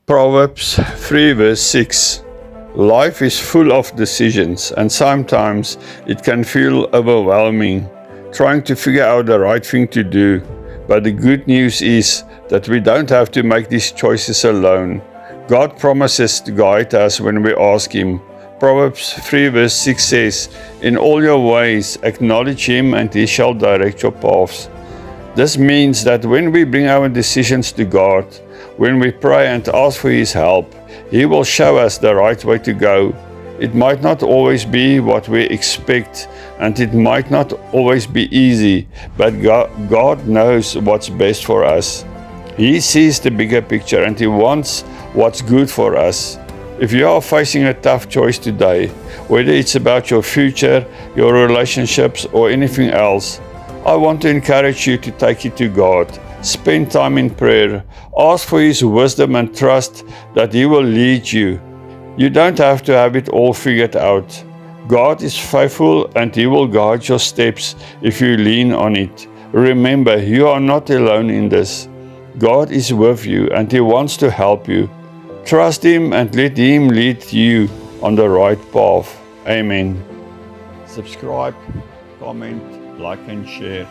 Proverbs 3 verse 6. Life is full of decisions, and sometimes it can feel overwhelming, trying to figure out the right thing to do. But the good news is that we don't have to make these choices alone. God promises to guide us when we ask Him. Proverbs 3 verse 6 says, "In all your ways acknowledge Him, and He shall direct your paths." This means that when we bring our decisions to God, when we pray and ask for His help, He will show us the right way to go. It might not always be what we expect, and it might not always be easy, but God knows what's best for us. He sees the bigger picture, and He wants what's good for us. If you are facing a tough choice today, whether it's about your future, your relationships, or anything else, I want to encourage you to take it to God. Spend time in prayer. Ask for His wisdom and trust that He will lead you. You don't have to have it all figured out. God is faithful, and He will guide your steps if you lean on it. Remember, you are not alone in this. God is with you, and He wants to help you. Trust Him and let Him lead you on the right path. Amen. Subscribe, comment, like and share.